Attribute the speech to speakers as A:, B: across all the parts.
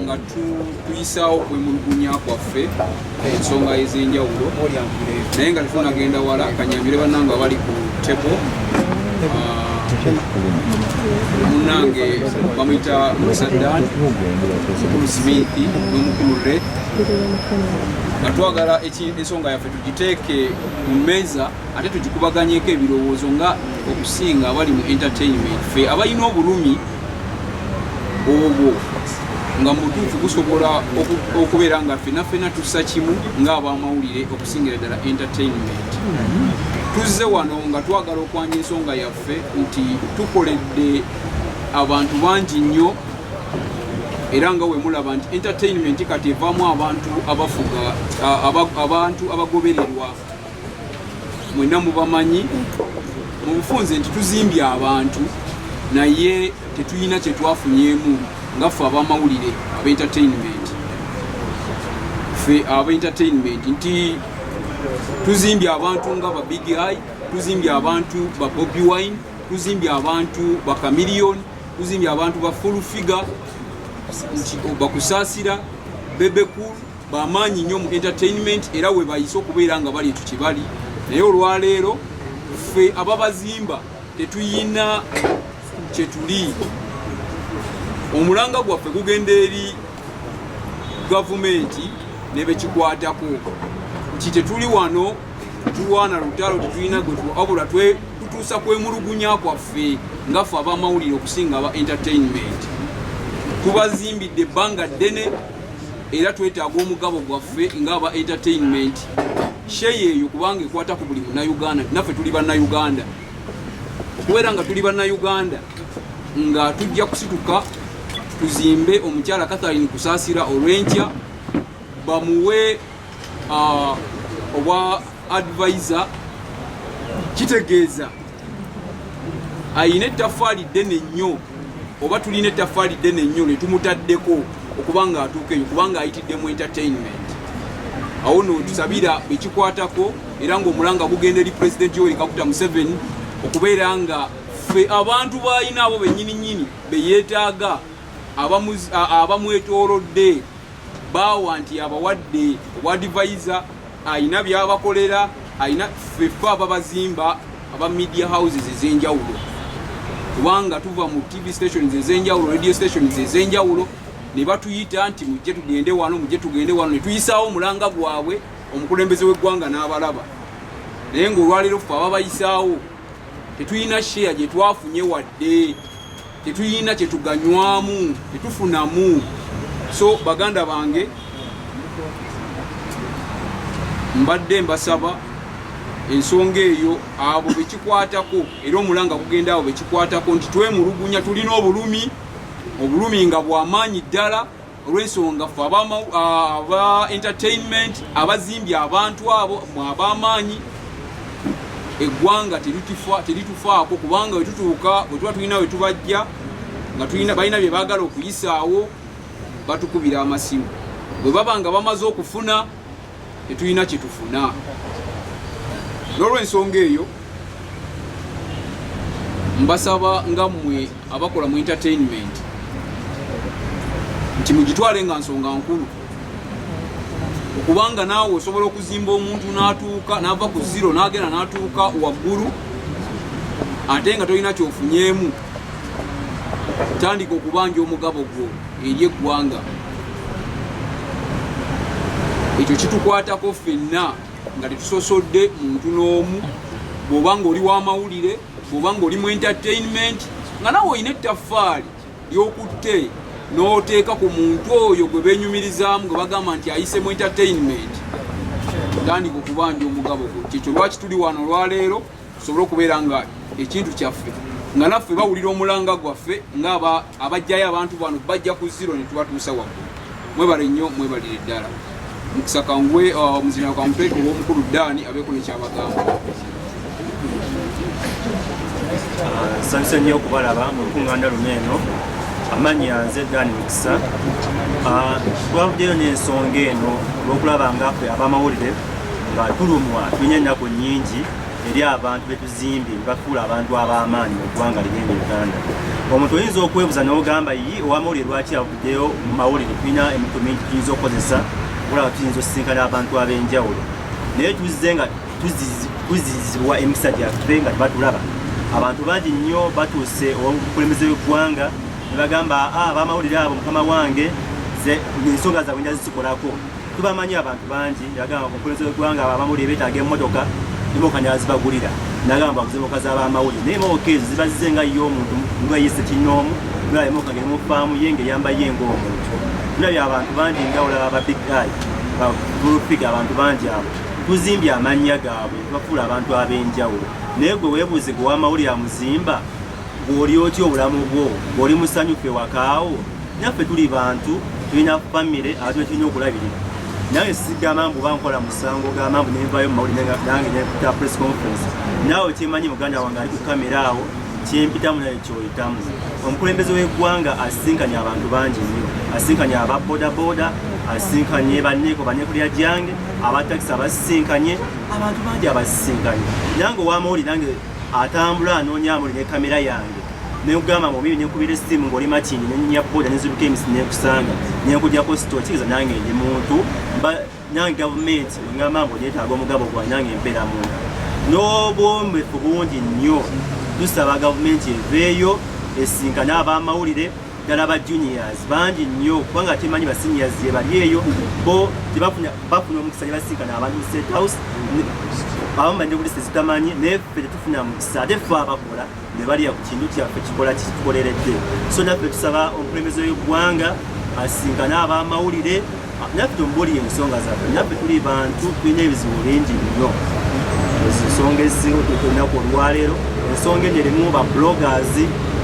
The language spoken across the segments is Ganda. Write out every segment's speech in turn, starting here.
A: nga tuyisaawo kwemulugunya kwaffe ensonga ez'enjawulo naye nga tetunagenda wala kanyambire bannange abali ku tebo munange bamuyita Musaddan, Mukulu Simithi n'Omukulu Red, nga twagala ensonga yaffe tugiteeke mu mmeeza ate tugikubaganyeko ebirowoozo nga okusinga abali mu entertainment. Ffe abalina obulumi obwo nga mutuufu gusobola okubeera nga ffenna tussa kimu ng'abamawulire okusingira ddala entertainment. Tuzze wano nga twagala okwanja ensonga yaffe nti tukoledde abantu bangi nnyo era nga we mulaba nti entertainment kati evaamu abantu abafuga abantu abagobererwa. Mwenna mubamanyi mu bufunze nti tuzimbye abantu naye tetulina kye twafunyeemu nga ffe abamawulire ab'entertainment nti tuzimbye abantu nga ba Big Eye, tuzimbye abantu ba Bobby Wine, tuzimbye abantu ba Chameleone, tuzimbye abantu ba Full Figure, bakusaasira Bebe Cool, bamaanyi nnyo mu entertainment era we bayise okubeera nga bali tukibali. Naye olwaleero ffe ababazimba tetuyina kye tuli. Omulanga gwaffe gugenda eri gavumenti nebekikwatako nti tetuli wano tulwana lutalo tetulina gwe wabula tutuusa kwemulugunya kwaffe nga ffe abamawulire okusinga aba entertainment. Tubazimbidde ebbanga ddene era twetaaga omugabo gwaffe ng'aba entertainment. Sheye eyo kubanga ekwata ku buli munnayuganda, naffe tuli bannayuganda. Okubeera nga tuli bannayuganda nga tujja kusituka tuzimbe omukyala Catherine Kusaasira olw'enkya bamuwe obwa advisor, kitegeeza ayina ettaffaali ddene nnyo oba tulina ettaffaali ddene nnyo ne tumutaddeko okubanga atuuka eyo kubanga ayitidde mu entertainment. Awo no tusabira bekikwatako era ng'omulanga gugenda eri President Yoweri Kaguta Museveni okubeera nga ffe abantu balina abo bennyini beyeetaaga abamwetoolodde baawa nti abawadde obwadvisor ayina byabakolera, ayina ffeffe ababazimba aba media houses ez'enjawulo kubanga tuva mu TV stations ez'enjawulo, radio stations ez'enjawulo ne batuyita nti mujje tugende wano ne tuyisaawo omulanga gwabwe omukulembeze w'eggwanga n'abalaba. Naye ng'olwaleero ffe ababayisaawo tetuyina share gye twafunye wadde, tetuyina kye tuganywamu, tetufunamu. So baganda bange mbadde mbasaba ensonga eyo abo bekikwatako era omulanga gugenda abo bekikwatako nti twemulugunya, tulina obulumi nga bw'amaanyi ddala olw'ensonga ffe aba entertainment abazimbye abantu abo ab'amaanyi eggwanga teritufaako kubanga wetutuuka bwe tuba tulina we tubajja nga balina bye baagala okuyisaawo batukubira amasimu. Bwe baba nga bamaze okufuna tetulina kye tufuna. N'olw'ensonga eyo mbasaba nga mmwe abakola mu entertainment nti mugitwale nga nsonga nkulu okubanga naawe osobola okuzimba omuntu n'atuuka n'ava ku zero n'agenda n'atuuka waggulu ate nga tolina kyofunyeemu. Tandika okubanja omugabo gwo eri eggwanga. Ekyo kitukwatako ffenna nga tetusosodde muntu n'omu. Bw'oba ng'oli w'amawulire, bw'oba ng'oli mu entertainment nga nawe olina ettaffaali ly'okutte n'oteeka ku muntu oyo gwe beenyumirizaamu gwe bagamba nti ayise mu entertainment, tandika okubanja omugabo gwo. Kyekyo lwaki tuli wano olwaleero tusobole okubeera nga ekintu kyaffe nga naffe bawulira omulanga gwaffe nga abajjayo abantu bano bajja ku zero ne tubatuusa waggulu. Mwebale nnyo, mwebalire ddala. Mukisa kangwe omuzina kamutwe ow'omukulu Dani abeeko nekyabagamba.
B: Nsanyuse nnyo okubalaba mu lukuŋŋaana luno eno. Amanyi yanze Dani Mukisa. Twavuddeyo n'ensonga eno olw'okulaba nga ffe abamawulire nga tulumwa tulina ennaku nnyingi eri abantu betuzimbye bafuula abantu ab'amaanyi mu ggwanga ligenda Uganda. Omuntu oyinza okwebuuza n'ogamba yi ow'amawulire lwaki avuddeyo mu mawulire tulina emikutu mingi tuyinza okukozesa olaba tuyinza osisinkana abantu ab'enjawulo naye tuzze nga tuzizibwa emikisa gyaffe nga tebatulaba. Abantu bangi nnyo batuuse obukulembeze bw'eggwanga ne bagamba ab'amawulire abo mukama wange ensonga zaabwe nja zizikolako. Tubamanyi abantu bangi yagamba omukulembeze w'eggwanga ab'amawulire beetaaga emmotoka emotoka nazibagulira nagamba baguze emotoka z'ab'amawulire naye emotoka ezo ziba zize nga ye omuntu nga ye Ssekinnoomu nga emotoka ngeri mu faamu ye ng'eyamba ye ng'omuntu. Tulabye abantu bangi nga olaba ba big guy bulupiga abantu bangi abo tuzimbye amannya gaabwe bafuula abantu ab'enjawulo naye gwe weebuuze gwe w'amawulire amuzimba gw'oli otya obulamu bwo gw'oli musanyufu ewakaawo. Naffe tuli bantu tulina famire abantu tulina okulabirira. Nange sigamba mbu bankola musango gamba mbu nenvayo mu mawulire nange nekuta press conference naawe kyemanyi muganda wange ali ku kamera awo kyempitamu naye kyoyitamu. Omukulembeze w'eggwanga asinkanye abantu bangi nnyo, asinkanye aba bodaboda, asinkanye banneeko bannekulya gyange, abatakisi abasisinkanye, abantu bangi abasisinkanye. Nange ow'amawulire nange atambula anoonya amawulire ne kamera yange nekugamba mu bibi nekubira essimu ng'oli makindi nenyinya boda neziruka emisi nekusanga nenkujjako sitoo kiriza nange ndi muntu nange gavumenti ngamba mbu neetaaga omugabo gwange nange mbeera muntu. N'obwomefu bungi nnyo tusaba gavumenti eveeyo esinkane ab'amawulire ddala ba juniors bangi nnyo kubanga temanyi ba seniors ye bali eyo bo bafuna omukisa ne basinkana abantu mu State House abamu bajja kuli sezitamanyi naye ffe tetufuna mukisa ate ffe abakola ne balya ku kintu kyaffe kitukoleredde. So naffe tusaba omukulembeze w'eggwanga asinkane ab'amawulire naffe tumbuulire ensonga zaffe. Naffe tuli bantu tulina ebizibu bingi nnyo ensonga ezisinga olunaku olwaleero ensonga eno erimu ba bloggers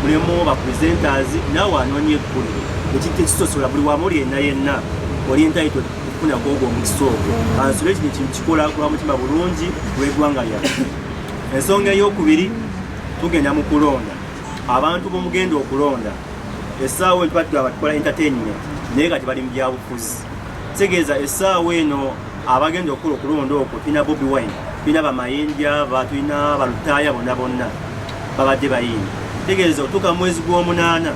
B: mulimu ba presenters naawe anoonya eggulire ekintu ekisosola buli wamawulire yenna oli entitled okufuna gwogwo omukisa ogwo ansole kino kintu kikola kuba mutima bulungi lw'eggwanga lyaffe. Ensonga ey'okubiri tugenda mu kulonda abantu bomugenda okulonda essaawa entwatugaba tukola entertainment naye kati bali mu byabufuzi. Tegeeza essaawa eno abagenda okukola okulonda okwo tulina Bobi Wine tulina bamayinja tulina balutaaya bonna babadde bayimbi. Tegeeza otuuka mu mwezi gw'omunaana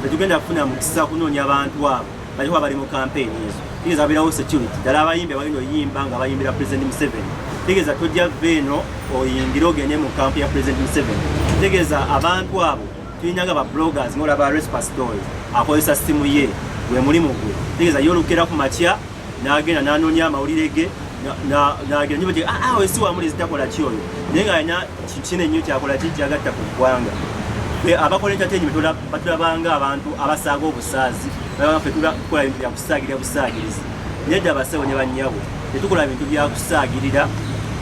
B: tetugenda kufuna mukisa kunoonya abantu abo balikuba bali mu campaign ezo. Tegeeza babeerawo security ddala abayimbi abagenda oyimba nga bayimbira President Museveni. Tegeeza tojja vveeno oyimbire ogende mu kampu ya President Museveni. Tegeeza abantu abo tulinanga ba bloggers ng'olaba Respa Story akozesa simu ye gwe mulimu gwe. Tegeeza yolukera ku makya n'agenda n'anoonya amawulire ge n'agenda nyo bati esi wamuli zitakola ki oyo naye ng'alina kinene nnyo kyakola ki kyagatta ku ggwanga. Abakola entertainment batulabanga abantu abasaaga obusaazi ffe tukola bintu bya kusaagirira busaagirizi nedda abasawo ne bannyabo tetukola bintu bya kusaagirira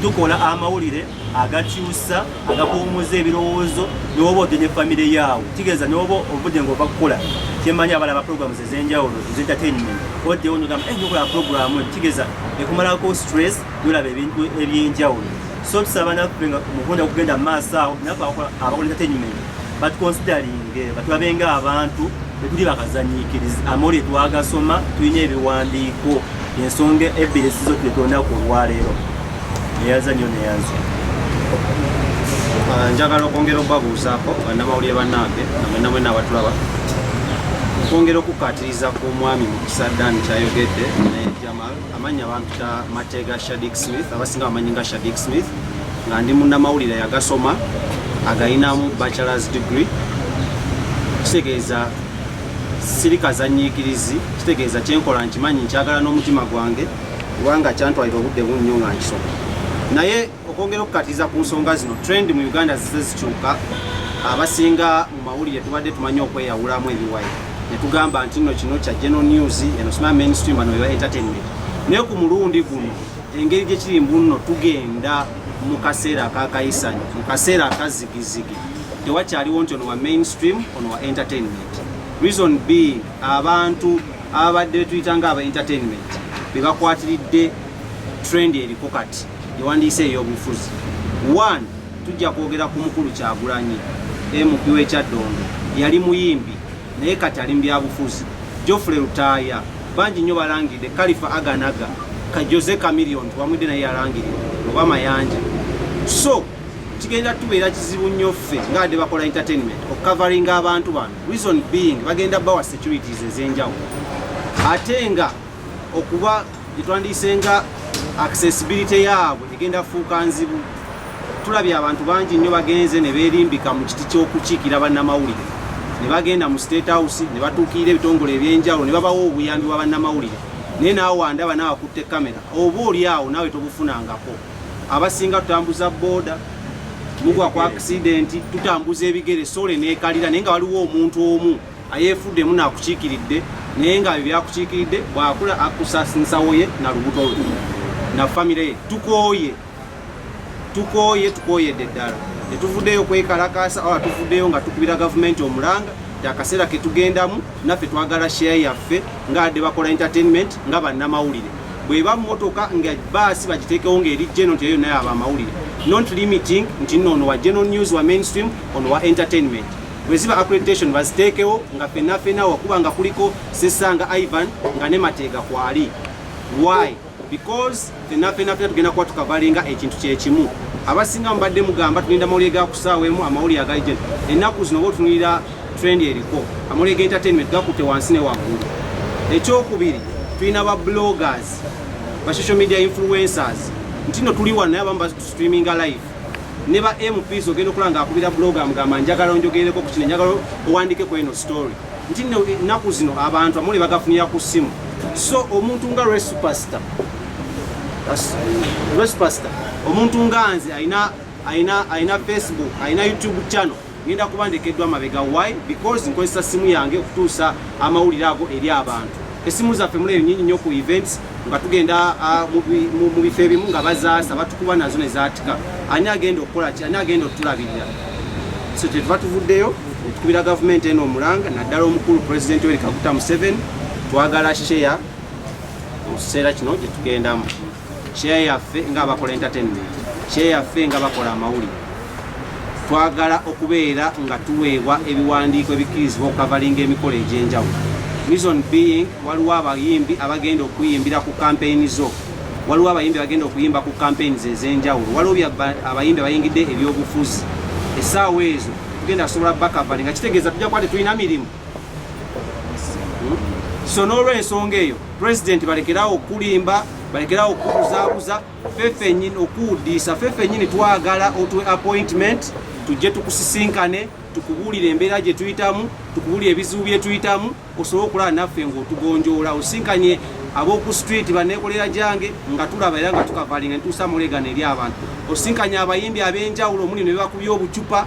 B: tukola amawulire agakyusa agakuumuza ebirowoozo n'oba odde ne famire yaawo. Kitegeeza n'oba ovudde ng'ova kukola kyemmanyi abalaba programs ez'enjawulo ez'entertainment oddewo nogamba nyokola programu kitegeeza ekumalako stress nolaba ebintu eby'enjawulo. So tusaba naffe nga mukunda kugenda mu maaso awo naffe abakola entertainment batukonsideringe batulabenga abantu betuli bakazanyiikirizi amawulire twagasoma tulina ebiwandiiko ensonga ebbiri esizo tuletondaku olwaleero neyaza nnyo neyaza.
C: Njagala okwongera okubabuuzaako bannamawulire bannange namwenna mwenna abatulaba okwongera okukkaatiriza ku mwami Mukisa Dan kyayogedde ne Jamal amannya bampita Mateega Shadik Smith abasinga bamanyi nga Shadik Smith nga ndi munnamawulire yagasoma agayinamu bachelor's degree. Kitegeeza siri kazanyiikirizi kitegeeza kyenkola nkimanyi nkyagala n'omutima gwange kubanga kyantwalira obudde bunnyo nga nkisoma. Naye okwongera okukkatiriza ku nsonga zino trend mu Uganda zize zikyuka abasinga mu mawulire tubadde tumanyi okweyawulamu ebiwayi ne tugamba nti nno kino kya general news eno sima mainstream bano beba entertainment. Naye ku mulundi guno engeri gye kiri mbuno tugenda mu kaseera akakayisanyo mu kaseera akazigizigi tewakyaliwo nti ono wa mainstream ono wa entertainment. Reason being abantu abadde betuyitanga aba entertainment bebakwatiridde trend eriko kati yewandiise ey'obufuzi. One, tujja kwogera ku mukulu Kyagulanyi MP w'Ekyaddondo yali muyimbi naye kati ali mu byabufuzi. Geoffrey Lutaaya bangi nnyo balangidde Khalifa Aganaga ka Jose Chameleone wamwidde naye yalangiridde oba Mayanja. So kigenda tubeera kizibu nnyo ffe ngaadde bakola entertainment okukavaringa abantu bano. Reason being bagenda bawa securities ez'enjawulo ate nga okuba gyetwandiisenga accessibility yaabwe egenda fuuka nzibu. Tulabye abantu bangi nnyo bagenze ne beerimbika mu kiti ky'okukiikira bannamawulire ne bagenda mu State House ne batuukirira ebitongole ebyenjawulo ne babawo obuyambi bwa bannamawulire naye naawe wandaba naawe akutte kamera oba oli awo naawe tobufunangako. Abasinga tutambuza booda mugwa kwa accident tutambuza ebigere sole neekalira naye nga waliwo omuntu omu ayeefuddemu naakukiikiridde naye nga byakukiikiridde bwakula akusasinsawo ye na lubuto lwe na famire ye. Tukooyedde ddala tetuvuddeyo kwekalakasa oba tuvuddeyo nga tukubira gavumenti omulanga akaseera ketugendamu naffe twagala share yaffe ngaadde bakola entertainment nga bannamawulire. Bweba mmotoka nga baasi bagiteekewo ng'eri general nti eyo naye abamawulire not limiting nti nno ono wa general news wa mainstream ono wa entertainment. Bwe ziba accreditation baziteekewo nga ffenna wakuba nga kuliko Sesanga Ivan nga ne Mateega kwali. Why? Because ffenna tugenda kuba tukavalinga ekintu kyekimu. Abasinga mubadde mugamba tulinda amawulire ga kusaawa emu amawulire agali general. Ennaku zino oba otunulira trend eriko amawulire g'entertainment gakutte wansi ne waggulu. Ekyokubiri tulina ba bloggers ba social media influencers nti no tuli wano naye abamu streaminga live ne ba MPs ogenda okulaba ng'akubira blogger amugamba njagala onjogereko ku kino njagala owandikeko eno story nti no ennaku zino abantu amawulire bagafunira ku ssimu. So omuntu nga Ray Superstar omuntu nga nze ayina Facebook ayina YouTube channel ngenda kuba ndekeddwa mabega. Why? Because nkozesa simu yange okutuusa amawulire ago eri abantu. Esimu zaffe muleero nyingi nnyo ku events nga tugenda mu bifo ebimu nga bazaasa batukuba nazo ne zaatika. Ani agenda okukola ki? Ani agenda otulabirira? So tetuva tuvuddeyo tukubira gavumenti eno omulanga naddala omukulu President Yoweri Kaguta Museveni twagala share mu kiseera kino gye tugendamu. Share yaffe nga bakola entertainment, share yaffe nga bakola amawulire. Twagala okubeera nga tuweebwa ebiwandiiko ebikkirizibwa okukavalinga emikolo egy'enjawulo. Reason being waliwo abayimbi abagenda okuyimbira ku campaign zo, waliwo abayimbi bagenda okuyimba ku campaigns ez'enjawulo, waliwo abayimbi abayingidde ebyobufuzi. Essaawa ezo tugenda kusobola bakavalinga kitegeeza tujja kuba tetulina mirimu. So n'olw'ensonga eyo President balekerawo okulimba balekerawo okubuzaabuza ffeffe nnyini okuwuddisa ffeffe nnyini twagala otuwe appointment tujje tukusisinkane tukubuulire embeera gye tuyitamu tukubuulire ebizibu bye tuyitamu osobole okulaba naffe ng'otugonjoola osinkanye ab'oku street baneekolera gyange nga tulaba era nga tukavalinga nituusa mulegana eri abantu osinkanye abayimbi ab'enjawulo omuli ne bakubya obucupa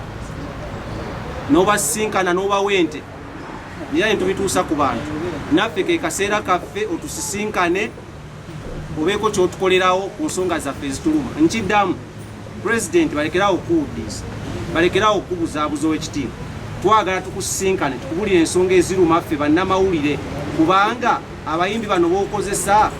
C: n'obasinkana n'obawa ente era ne tubituusa ku bantu naffe ke kaseera kaffe otusisinkane obeeko kyotukolerawo ku nsonga zaffe ezituluma. Nkiddamu President balekerawo okuwuddisa balekerawo okubuzaabuza ow'ekitiibwa twagala tukusisinkane tukubulire ensonga eziruma ffe bannamawulire kubanga abayimbi bano b'okozesa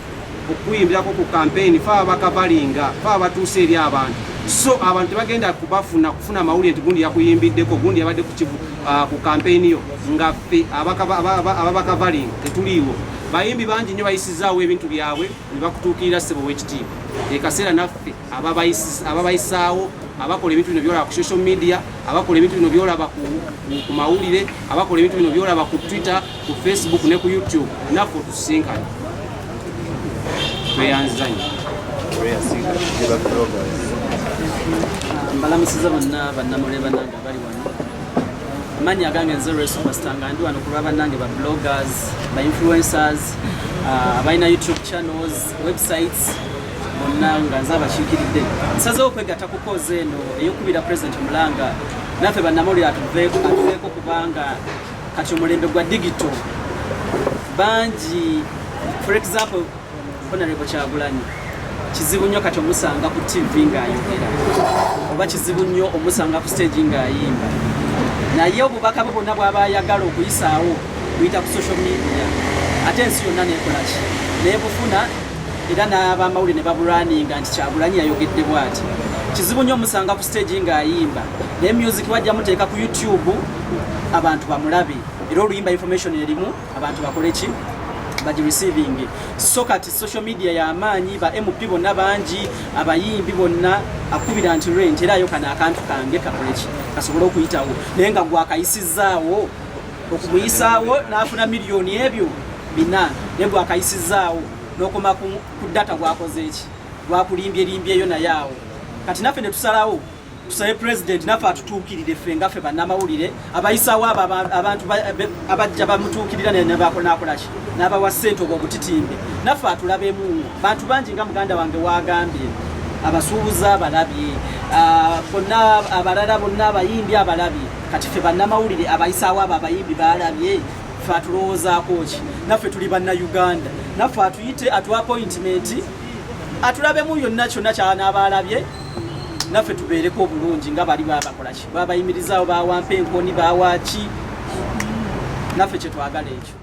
C: okuyimbirako ku campaign fe abakavalinga fe abatuusa eri abantu so abantu bagenda kufuna amawulire nti gundi yakuyimbiddeko gundi yabadde ku campaign yo nga ffe ababakavalinga tetuliiwo. Bayimbi bangi nnyo bayisizaawo ebintu byabwe ne bakutuukirira ssebo w'ekitiibwa. Ekaseera naffe ababayisaawo abakola ebintu bino byolaba ku social media abakola ebintu bino byolaba ku mawulire abakola ebintu bino byolaba ku Twitter ku Facebook ne ku YouTube naffe otusinkane tweyanzanye.
D: Mbalamusiza bannamawulire bannange abali wano. Manya gange nze Ray Superstar nga ndi wano kulwa bannange ba bloggers ba influencers abayina YouTube channels websites bonna nga nze abakiikiridde nsazeewo okwegatta ku kozi eno ey'okubira President Mulanga naffe bannamawulire atuveeko kubanga kati omulembe gwa digital bangi. For example Honorable Kyagulanyi kizibu nnyo kati omusanga ku TV ng'ayogera oba kizibu nnyo omusanga ku stage ng'ayimba naye obubaka bwe bwonna bw'aba ayagala okuyisaawo buyita ku social media ate ensi yonna neekola ki neebufuna era n'abamawulire ne babulwaninga nti Kyagulanyi yayogedde bw'ati. Kizibu nnyo omusanga ku stage ng'ayimba naye music bajja muteeka ku YouTube abantu bamulabe era oluyimba information erimu abantu bakole ki bagi receiving so kati social media ya amaanyi ba MP bonna bangi abayimbi bonna akubira nti rent era yo kana akantu kange kakoleki kasobola okuyitawo naye nga gwakayisizaawo okumuyisaawo n'afuna miliyoni ebyo bina naye gwakayisizaawo n'okoma ku data gwakoze eki gwakulimbye naye awo kati naffe ne tusalawo tusabe president naffe atutuukirire ffe nga ffe bannamawulire abayisaawo abantu abajja bamutuukirira nakolaki n'abawa ssente obwo obutitimbe naffe atulabemu bantu bangi nga muganda wange wagambye abasuubuzi abalabye bonna abalala bonna abayimbi abalabye kati ffe bannamawulire abayisaawo abo abayimbi balabye ffe atulowoozaako ki naffe tuli bannayuganda naffe atuyite atu appointment atulabemu yonna kyonna kyanabalabye naffe tubeereko obulungi nga bali babakolaki babayimirizaawo bawampa enkoni bawaki naffe kyetwagala ekyo